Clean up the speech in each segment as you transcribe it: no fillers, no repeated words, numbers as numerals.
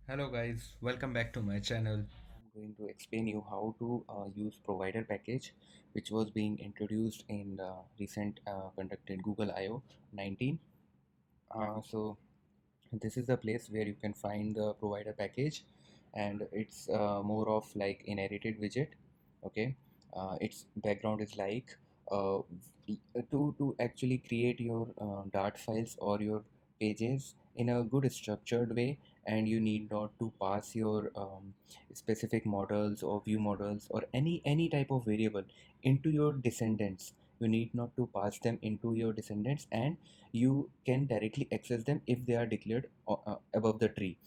Hello guys, welcome back to my channel. I'm going to explain you how to use provider package which was being introduced in the recent conducted Google I/O 19. So this is the place where you can find the provider package, and it's more of like inherited widget. Okay, its background is like uh, to actually create your dart files or your pages in a good structured way, and you need not to pass your specific models or view models or any type of variable into your descendants. You need not to pass them into your descendants, and you can directly access them if they are declared above the tree,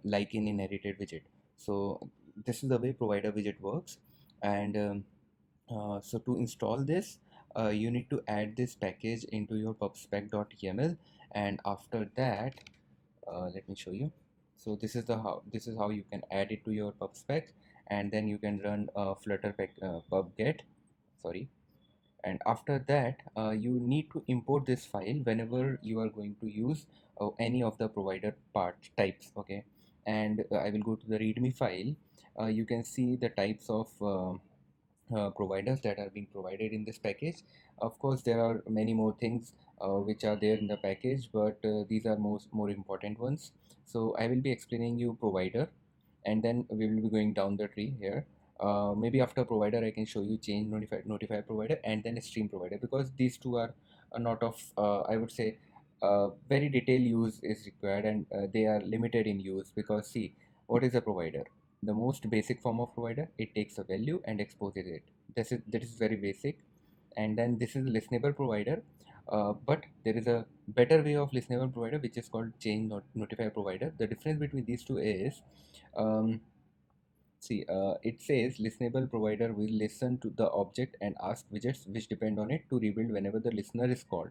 like in inherited widget. So this is the way provider widget works. And so to install this, you need to add this package into your pubspec.yaml, and after that, let me show you. So this is how you can add it to your pubspec, and then you can run flutter pub get, sorry. And after that, you need to import this file whenever you are going to use any of the provider part types. Okay, and I will go to the readme file. You can see the types of providers that are being provided in this package. Of course, there are many more things which are there in the package, but these are more important ones. So I will be explaining you provider, and then we will be going down the tree here. Maybe after provider I can show you change notifier provider and then stream provider, because these two are not of I would say very detailed use is required, and they are limited in use. Because see, what is a provider? The most basic form of provider, it takes a value and exposes it. That is very basic. And then this is listenable provider, but there is a better way of listenable provider which is called notifier provider. The difference between these two is, um, see, it says listenable provider will listen to the object and ask widgets which depend on it to rebuild whenever the listener is called.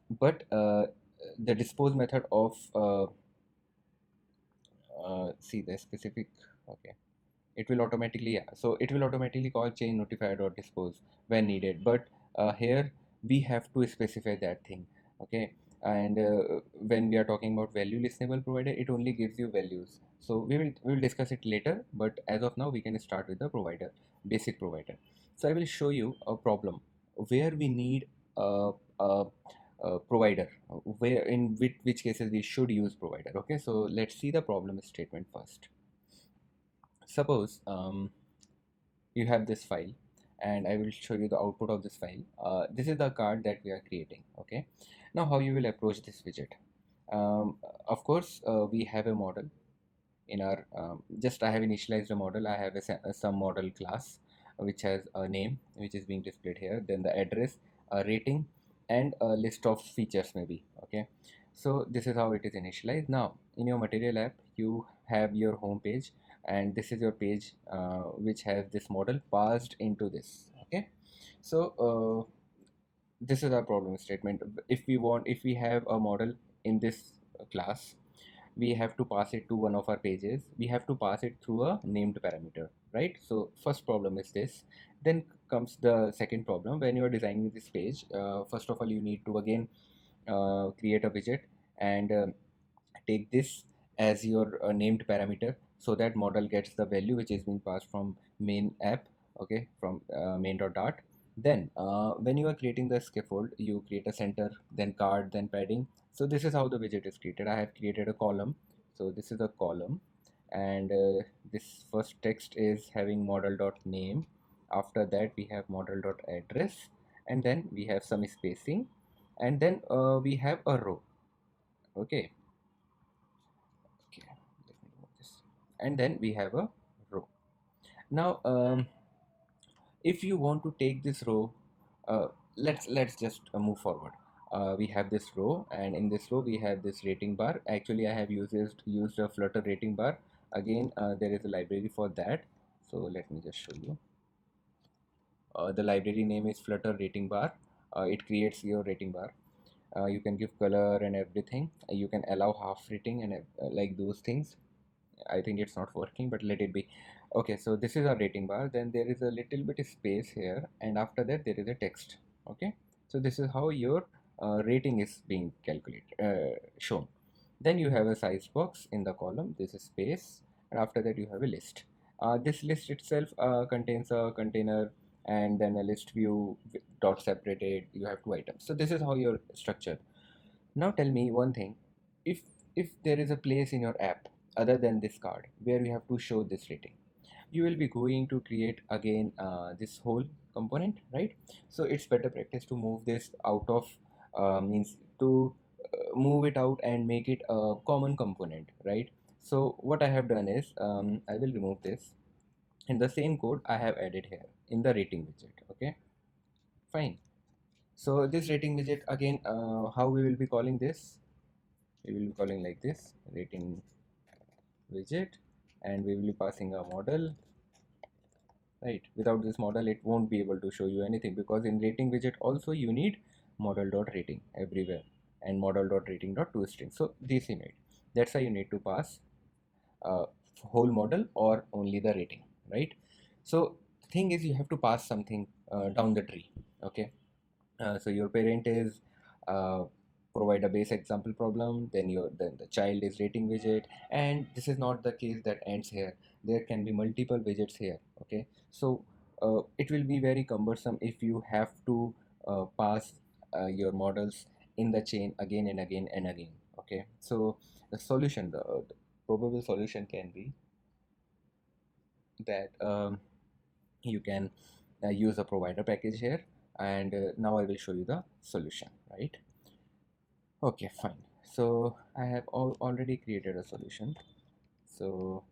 But the dispose method of see the specific, okay, it will automatically, yeah, so it will automatically call change notifier dot dispose when needed. But here we have to specify that thing. Okay, and when we are talking about value listenable provider, it only gives you values. So we will discuss it later, but as of now we can start with the provider, basic provider. So I will show you a problem where we need a, a, a provider, where in which cases we should use provider. Okay, so let's see the problem statement first. Suppose you have this file, and I will show you the output of this file. This is the card that we are creating. Okay, now how you will approach this widget? Of course, we have a model in our just I have initialized a model. I have a some model class which has a name which is being displayed here, then the address, a rating, and a list of features maybe. Okay, so this is how it is initialized. Now in your material app you have your home page, and this is your page which has this model passed into this. Okay, so this is our problem statement. If we have a model in this class, we have to pass it to one of our pages. We have to pass it through a named parameter, right? So first problem is this. Then comes the second problem. When you are designing this page, first of all you need to again create a widget, and take this as your named parameter, so that model gets the value which is being passed from main app. Okay, from main.dart. Then when you are creating the scaffold, you create a center, then card, then padding. So this is how the widget is created. I have created a column. So this is a column, and this first text is having model.name. After that we have model.address, and then we have some spacing, and then we have a row. Okay, okay, let me remove this. And then we have a row. Now if you want to take this row, uh, let's just move forward. We have this row, and in this row we have this rating bar. Actually I have used a Flutter rating bar. Again, there is a library for that, so let me just show you. The library name is Flutter rating bar. It creates your rating bar. You can give color and everything. You can allow half rating and like those things. I think it's not working, but let it be. Okay, so this is our rating bar. Then there is a little bit of space here, and after that there is a text. Okay, so this is how your rating is being calculated, shown. Then you have a size box in the column, this is space, and after that you have a list. This list itself contains a container and then a list view dot separated. You have two items. So this is how your structure. Now tell me one thing, if there is a place in your app other than this card where you have to show this rating, you will be going to create again this whole component, right? So it's better practice to move this out of means to move it out and make it a common component, right? So what I have done is I will remove this, and the same code I have added here in the rating widget. Okay, fine. So this rating widget again, how we will be calling this, we will be calling like this, rating widget, and we will be passing a model, right? Without this model it won't be able to show you anything, because in rating widget also you need model.rating everywhere and model.rating.toString. So this you need, that's why you need to pass uh, whole model or only the rating, right? So the thing is you have to pass something down the tree. Okay, so your parent is uh, provide a base example problem, then the child is rating widget, and this is not the case that ends here. There can be multiple widgets here. Okay, so it will be very cumbersome if you have to pass your models in the chain again and again and again. Okay, so the solution, the probable solution can be that you can use a provider package here, and now I will show you the solution, right? Okay, fine. So I have already created a solution. So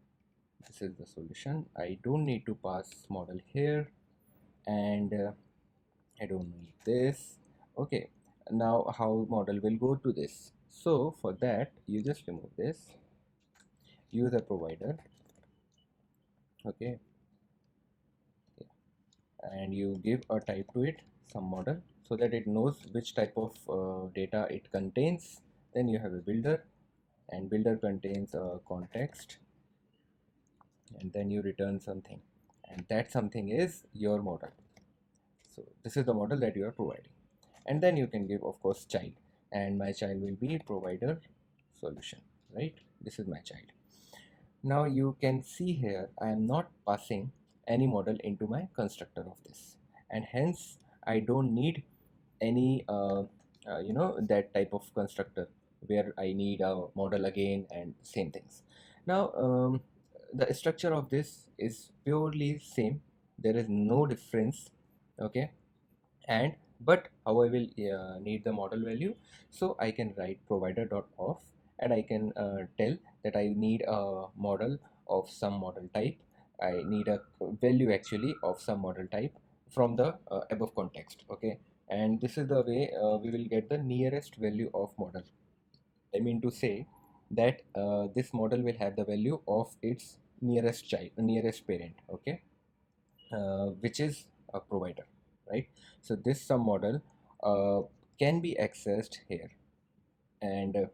this is the solution. I don't need to pass model here, and I don't need this. Okay, now how model will go to this? So for that you just remove this, use a provider. Okay, and you give a type to it, some model, so that it knows which type of data it contains. Then you have a builder, and builder contains a context, and then you return something, and that something is your model. So this is the model that you are providing, and then you can give of course child, and my child will be provider solution, right? This is my child. Now you can see here I am not passing any model into my constructor of this, and hence I don't need any that type of constructor where I need a model again and same things. Now the structure of this is purely same, there is no difference. Okay, and but how I will need the model value, so I can write provider.off, and I can tell that I need a model of some model type. I need a value actually of some model type from the above context. Okay, and this is the way we will get the nearest value of model. I mean to say that this model will have the value of its nearest child, nearest parent. Okay, which is a provider, right? So this sum model uh, can be accessed here, and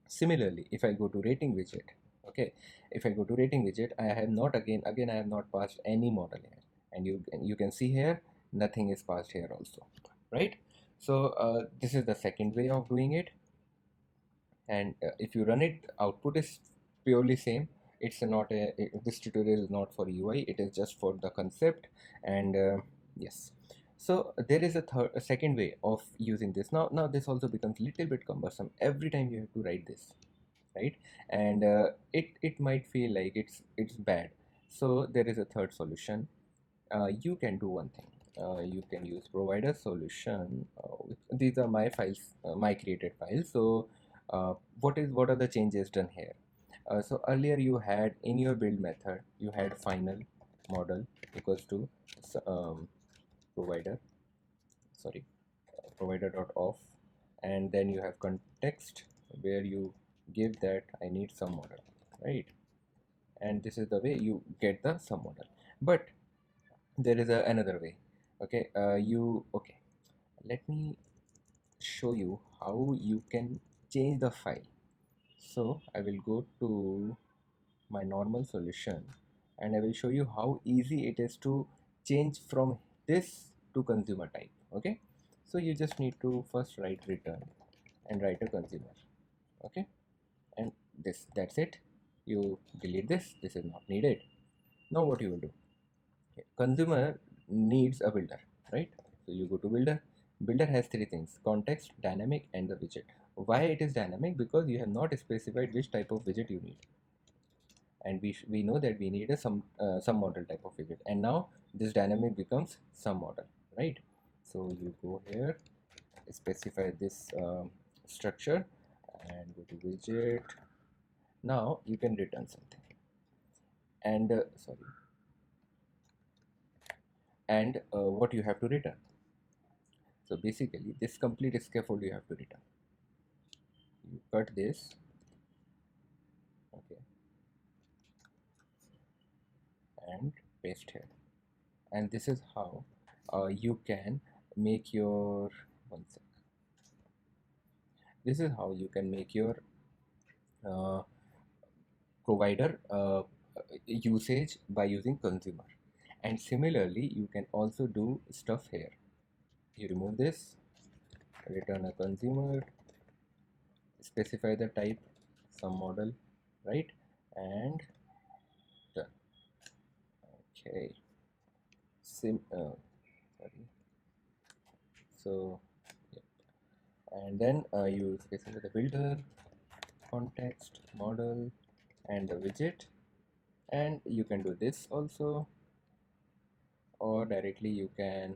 similarly if I go to rating widget, okay, if I go to rating widget, I have not again I have not passed any model here, and you can see here nothing is passed here also, right? So this is the second way of doing it, and if you run it, output is purely same. It's not this tutorial is not for UI, it is just for the concept. And yes, so there is a second way of using this. Now this also becomes a little bit cumbersome every time you have to write this, right? And it might feel like it's bad. So there is a third solution. You can do one thing. You can use provider solution. These are my files, my created files. So what are the changes done here? So earlier you had in your build method you had final model equals to provider, sorry, provider.off, and then you have context where you give that I need some model, right? And this is the way you get the sum model. But there is another way. Okay, okay, let me show you how you can change the file. So I will go to my normal solution, and I will show you how easy it is to change from this to consumer type. Okay, so you just need to first write return and write a consumer. Okay, that's it. You delete this. This is not needed. Now what you will do? Okay, consumer needs a builder, right? So you go to builder. Builder has three things: context, dynamic, and the widget. Why it is dynamic? Because you have not specified which type of widget you need, and we know that we need a some model type of widget, and now this dynamic becomes some model, right? So you go here, specify this structure, and go to widget. Now you can return something, and sorry, and what you have to return. So basically, this complete scaffold you have to return. You cut this, okay, and paste here, and this is how you can make your one sec. This is how you can make your uh, provider usage by using consumer. And similarly, you can also do stuff here. You remove this, return a consumer, specify the type, some model, right? And done. Okay. Sorry. So, yeah. And then you specify the builder, context, model, and the widget. And you can do this also, or directly you can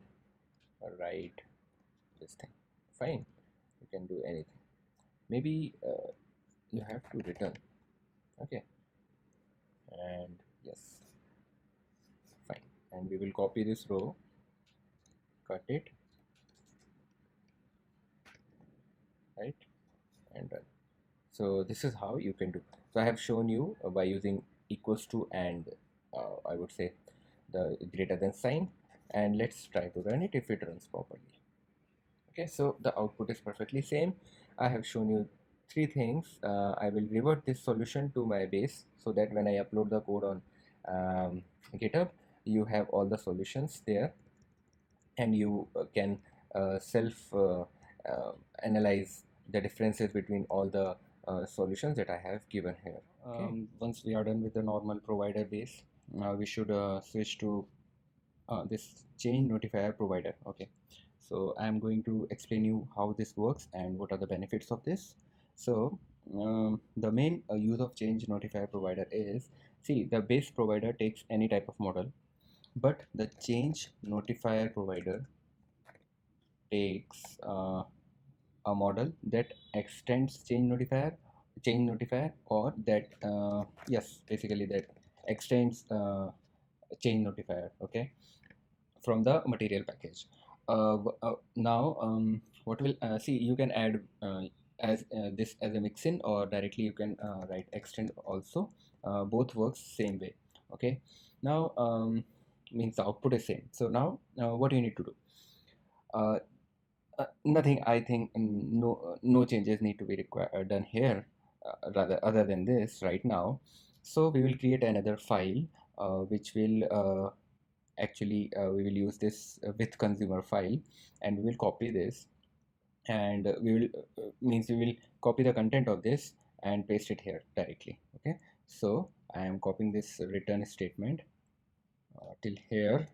write this thing. Fine, you can do anything. Maybe you have to return, okay, and yes, fine. And we will copy this row, cut it, right, and run. So this is how you can do. So I have shown you by using equals to and I would say the greater than sign, and let's try to run it if it runs properly. Okay, so the output is perfectly same. I have shown you three things. I will revert this solution to my base so that when I upload the code on GitHub, you have all the solutions there, and you can self analyze the differences between all the solutions that I have given here. Okay. Once we are done with the normal provider base, we should switch to this ChangeNotifierProvider. Okay, so I'm going to explain you how this works and what are the benefits of this. So the main use of ChangeNotifierProvider is, see, the base provider takes any type of model, but the ChangeNotifierProvider takes a model that extends change notifier, or that yes, basically that extends ChangeNotifier, okay, from the material package. Now what will see, you can add as this as a mixin, or directly you can write extend also. Both works same way, okay. Now means the output is same. So now what you need to do, uh, nothing, I think. No changes need to be done here, rather other than this right now. So we will create another file which will actually we will use this with consumer file, and we will copy this, and we will means we will copy the content of this and paste it here directly, okay. So I am copying this return statement till here,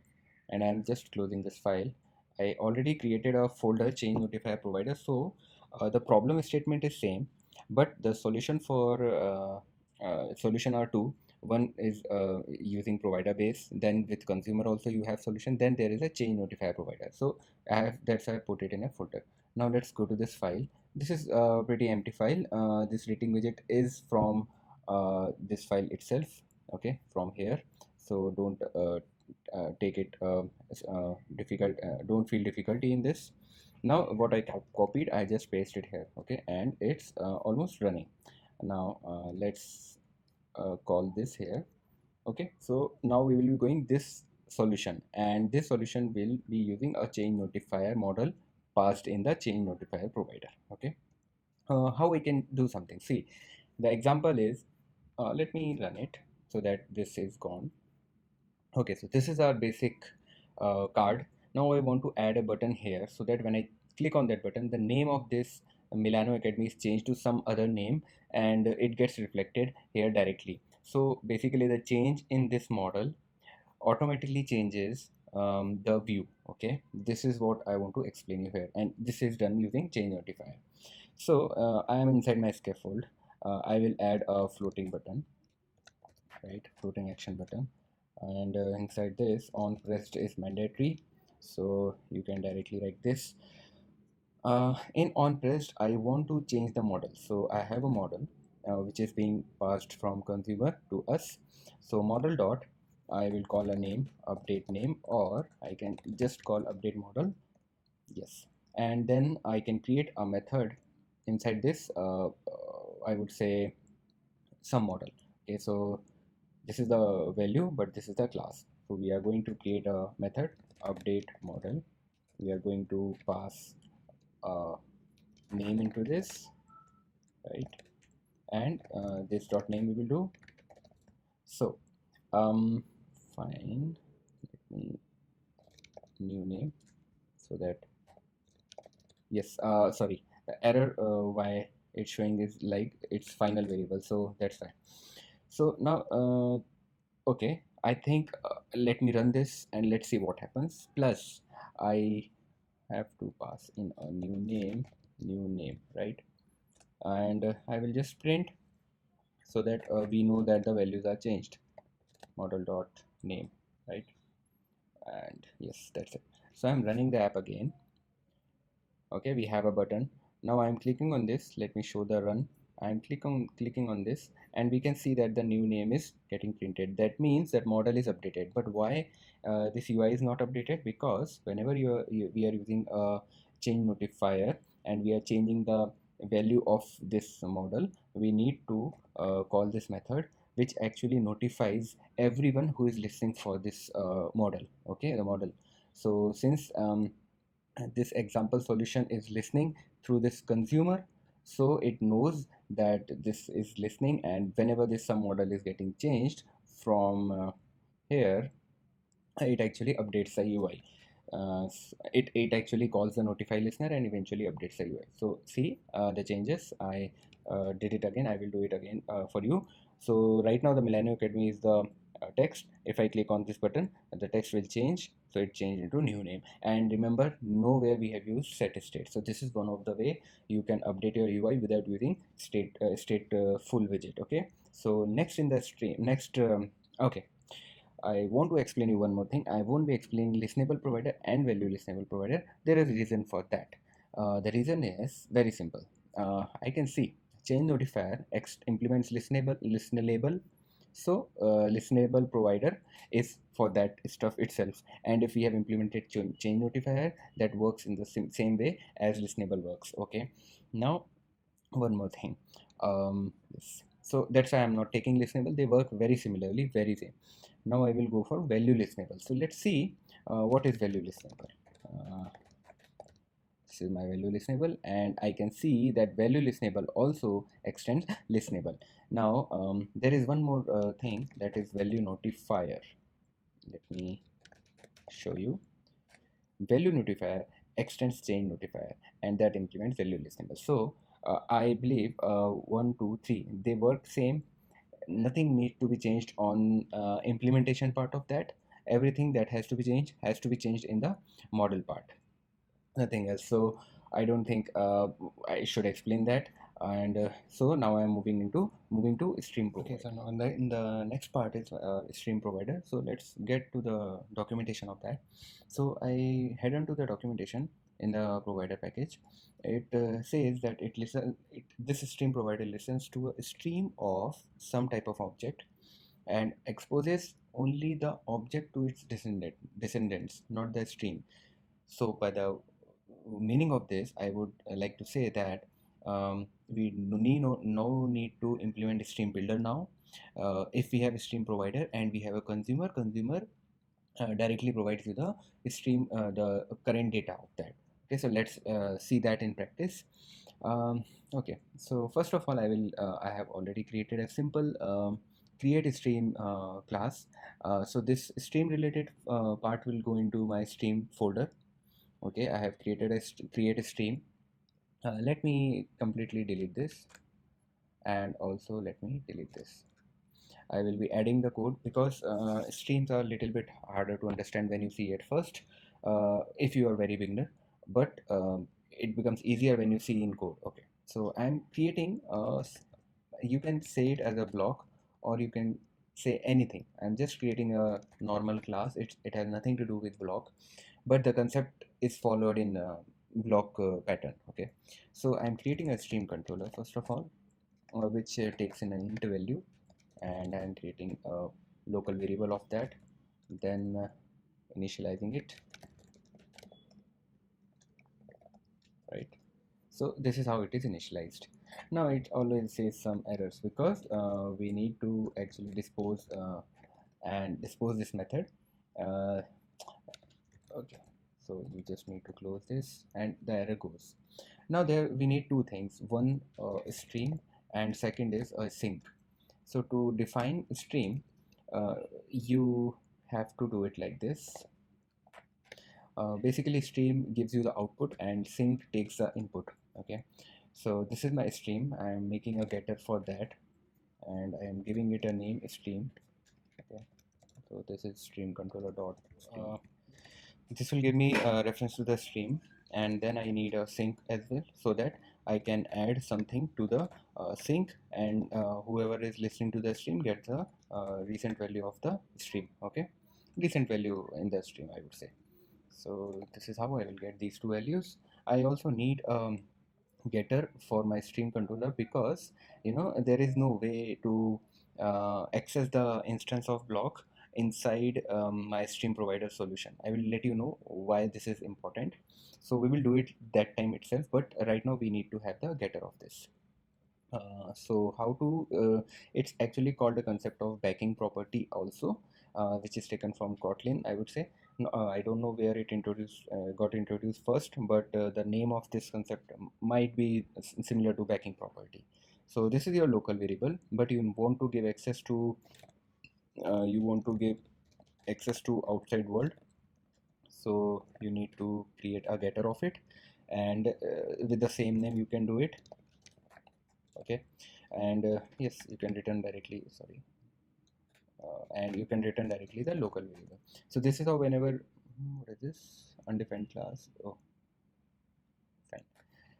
and I'm just closing this file. I already created a folder ChangeNotifierProvider, so the problem statement is same, but the solution for solution are two. One is using provider base, then with consumer also you have solution, then there is a ChangeNotifierProvider. So that's why I put it in a folder. Now let's go to this file. This is a pretty empty file. This rating widget is from this file itself, okay, from here. So don't take it difficult, don't feel difficulty in this. Now what I copied, I just paste it here, okay, and it's almost running. Now let's call this here, okay. So now we will be going this solution, and this solution will be using a change notifier model passed in the ChangeNotifierProvider, okay. How we can do something, see, the example is, let me run it so that this is gone. Okay, so this is our basic card. Now I want to add a button here, so that when I click on that button, the name of this Milano Academy is changed to some other name, and it gets reflected here directly. So basically the change in this model automatically changes the view. Okay, this is what I want to explain you here, and this is done using change notifier. So I am inside my scaffold. I will add a floating button, right? Floating action button, and inside this on pressed is mandatory, so you can directly write this. In on pressed, I want to change the model, so I have a model which is being passed from consumer to us. So model dot, I will call a name, update name, or I can just call update model. Yes, and then I can create a method inside this. I would say some model. Okay, so this is the value, but this is the class. So we are going to create a method update model. We are going to pass a name into this, right? And this dot name we will do. So fine, let me new name, so that, yes, sorry, the error why it's showing is like its final variable, so that's fine. So now okay, I think let me run this and let's see what happens. Plus I have to pass in a new name, right? And I will just print, so that we know that the values are changed. Model dot name, right? And yes, that's it. So I'm running the app again. Okay, we have a button. Now I'm clicking on this. Let me show the run. I'm clicking on this, and we can see that the new name is getting printed. That means that model is updated. But why this UI is not updated? Because whenever we are using a change notifier and we are changing the value of this model, we need to call this method, which actually notifies everyone who is listening for this model. Okay, the model. So since this example solution is listening through this consumer, so it knows that this is listening, and whenever this some model is getting changed from here, it actually updates the UI. It actually calls the notify listener and eventually updates the UI. So see the changes. I did it again. I will do it again for you. So right now the Millennium Academy is the text. If I click on this button, the text will change. So it changed into new name. And remember, nowhere we have used set state. So this is one of the way you can update your UI without using state full widget. Okay. So next in the stream, next okay, I want to explain you one more thing. I won't be explaining listenable provider and value listenable provider. There is a reason for that. The reason is very simple. I can see change notifier implements listenable. So listenable provider is for that stuff itself. And if we have implemented change notifier, that works in the same way as listenable works. Okay. Now one more thing. Yes. So that's why I'm not taking listenable. They work very similarly, very same. Now I will go for value listenable. So let's see what is value listenable. This is my value listenable, and I can see that value listenable also extends listenable. Now there is one more thing, that is value notifier. Let me show you. Value notifier extends change notifier, and that implements value listenable. So I believe 1 2 3 they work same. Nothing needs to be changed on implementation part of that. Everything that has to be changed in the model part, nothing else. So I don't think I should explain that. And so now I'm moving to stream provider. Okay, so now in the next part is stream provider. So let's get to the documentation of that. So I head on to the documentation in the provider package. It says that this stream provider listens to a stream of some type of object and exposes only the object to its descendants, not the stream. So by the meaning of this, I would like to say that we no need to implement a stream builder now. If we have a stream provider and we have a consumer directly provides you the stream, the current data of that. Okay, so let's see that in practice. Okay, so first of all, I have already created a simple create a stream class. So this stream related part will go into my stream folder. Okay, I have created create a stream. Let me completely delete this, and also let me delete this. I will be adding the code because streams are a little bit harder to understand when you see at first, if you are very beginner, but it becomes easier when you see in code. Okay, so I'm creating you can say it as a block, or you can say anything. I'm just creating a normal class. It has nothing to do with block, but the concept is followed in block pattern. Okay, so I'm creating a stream controller first of all, which takes in an int value, and I'm creating a local variable of that, then initializing it, right? So this is how it is initialized. Now it always says some errors because we need to actually dispose this method. uh, okay, so you just need to close this and the error goes. Now there we need two things: one stream, and second is a sync. So to define stream, you have to do it like this. Basically stream gives you the output and sync takes the input. Okay, so this is my stream. I am making a getter for that, and I am giving it a name stream. Okay, so this is stream controller dot stream. This will give me a reference to the stream, and then I need a sync as well, so that I can add something to the sync, and whoever is listening to the stream gets the recent value of the stream. Okay, recent value in the stream, I would say. So this is how I will get these two values. I also need getter for my stream controller because there is no way to access the instance of block inside my stream provider solution. I will let you know why this is important. So we will do it that time itself, but right now we need to have the getter of this. So how to it's actually called the concept of backing property also, which is taken from Kotlin, I would say. I don't know where it got introduced first, but the name of this concept might be similar to backing property. So this is your local variable, but you want to give access to outside world. So you need to create a getter of it, and with the same name you can do it. Okay, and yes, you can return directly, sorry, and you can return directly the local variable. So this is how whenever what is this undefined class, oh fine.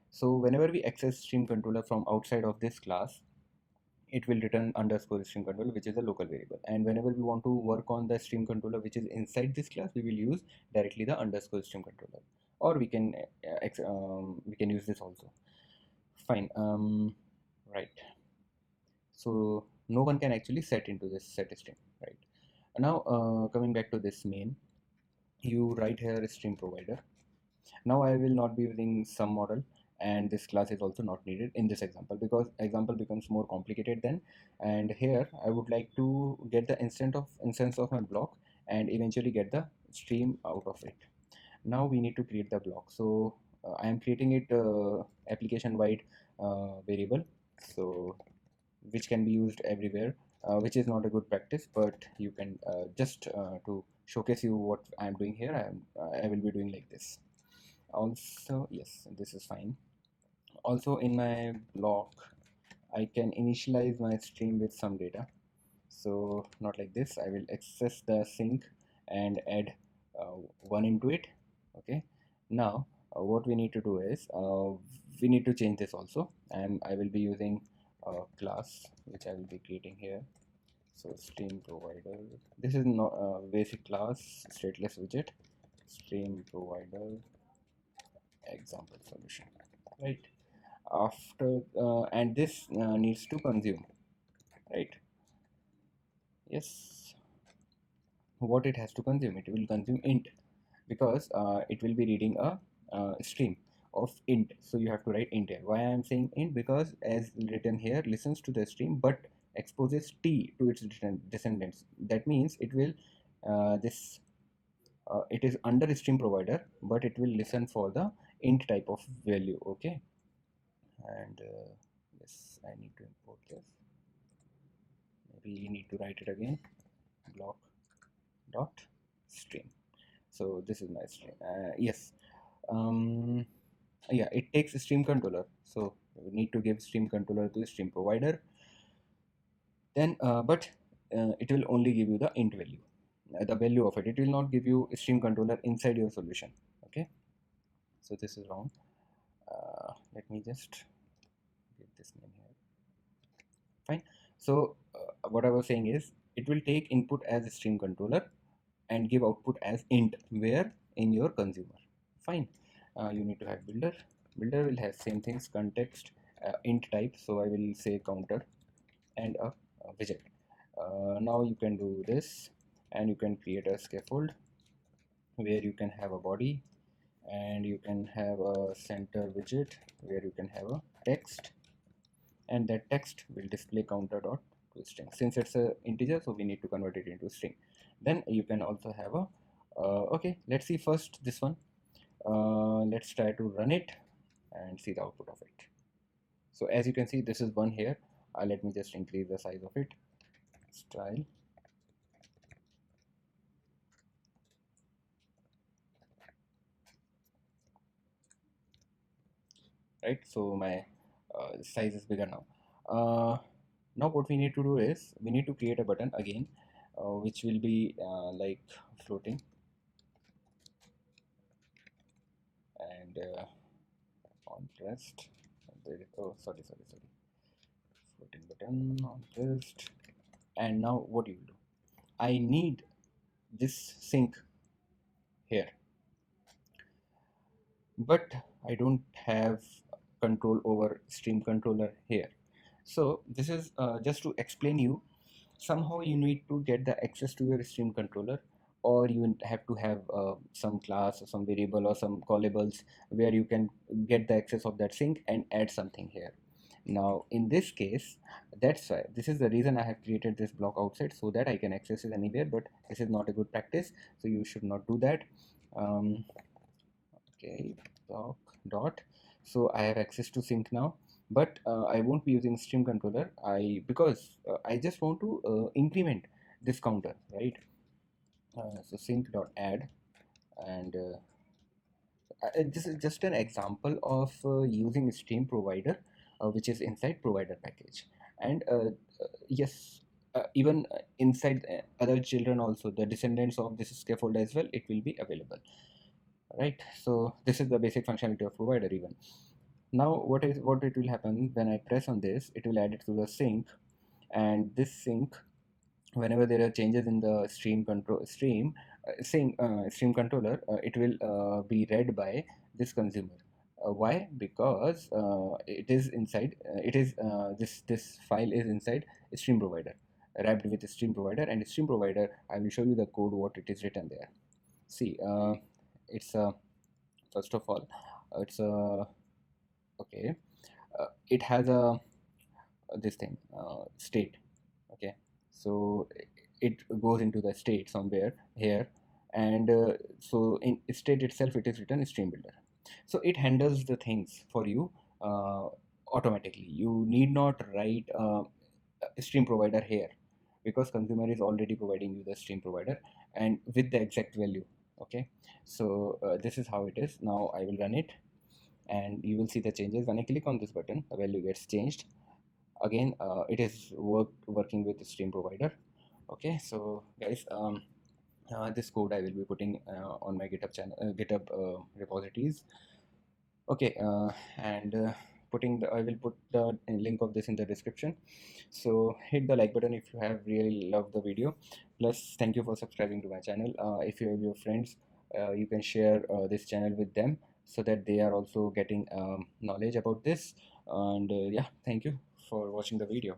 So whenever we access stream controller from outside of this class, it will return underscore stream controller, which is a local variable, and whenever we want to work on the stream controller which is inside this class, we will use directly the underscore stream controller, or we can use this also. Fine. Right, so no one can actually set into this set string, right? Now coming back to this main, you write here stream provider. Now I will not be using some model, and this class is also not needed in this example because example becomes more complicated then. And here I would like to get the instance of my block and eventually get the stream out of it. Now we need to create the block. So I am creating it application wide variable, so which can be used everywhere, which is not a good practice, but you can just to showcase you what I am doing here, I will be doing like this. Also, yes, this is fine. Also in my block, I can initialize my stream with some data. So not like this, I will access the sync and add one into it. Okay, now what we need to do is we need to change this also, and I will be using a class which I will be creating here. So stream provider, this is not a basic class stateless widget, stream provider example solution, right? After and this needs to consume, right? Yes, what it has to consume, it will consume int, because it will be reading a stream of int, so you have to write int here. Why I am saying int? Because as written here, listens to the stream but exposes t to its descendants. That means it will this it is under stream provider, but it will listen for the int type of value. Okay, and yes, I need to import this. Maybe you need to write it again, block dot stream. So this is my stream. Yes. um, Yeah, it takes a stream controller, so we need to give stream controller to StreamProvider. Then but it will only give you the int value, the value of it. It will not give you a stream controller inside your solution. Okay, so this is wrong. Let me just give this name here. Fine. So what I was saying is, it will take input as a stream controller and give output as int where in your consumer. Fine. You need to have builder. Builder will have same things, context, int type, so I will say counter, and a widget. Now you can do this, and you can create a scaffold where you can have a body, and you can have a center widget where you can have a text, and that text will display counter dot to string. Since it's a integer, so we need to convert it into string. Then you can also have a okay, let's see first this one. Let's try to run it and see the output of it. So as you can see, this is one here. Let me just increase the size of it. Style. Right, so my size is bigger now. Now what we need to do is, we need to create a button again, which will be like floating, and on rest. Oh, sorry, floating button on rest. And now what you will do, I need this sync here, but I don't have control over stream controller here. So this is just to explain you, somehow you need to get the access to your stream controller, or you have to have some class or some variable or some callables where you can get the access of that sync and add something here. Now in this case, that's why this is the reason I have created this block outside, so that I can access it anywhere, but this is not a good practice, so you should not do that. Okay, block dot, so I have access to sync now, but I won't be using stream controller, because I just want to increment this counter, right? So sync dot add, and this is just an example of using StreamProvider, which is inside provider package. And yes, even inside other children also, the descendants of this scaffold as well, it will be available, right? So this is the basic functionality of provider. Even now, what it will happen when I press on this, it will add it to the sync, and this sync, whenever there are changes in the stream controller, it will be read by this consumer. Why? Because it is inside, this file is inside StreamProvider, wrapped with StreamProvider, and StreamProvider, I will show you the code what it is written there. See, it's first of all, it's a okay, it has a this thing, state. Okay, so it goes into the state somewhere here, and so in state itself it is written stream builder, so it handles the things for you uh, automatically. You need not write a stream provider here, because consumer is already providing you the stream provider and with the exact value. Okay, so this is how it is. Now I will run it, and you will see the changes. When I click on this button, the value gets changed again. It is working with the StreamProvider. Okay, so guys, this code I will be putting on my GitHub channel, GitHub repositories. Okay, and putting the I will put the link of this in the description. So hit the like button if you have really loved the video. Plus, thank you for subscribing to my channel. If you have your friends, you can share this channel with them, so that they are also getting knowledge about this. And yeah, thank you for watching the video.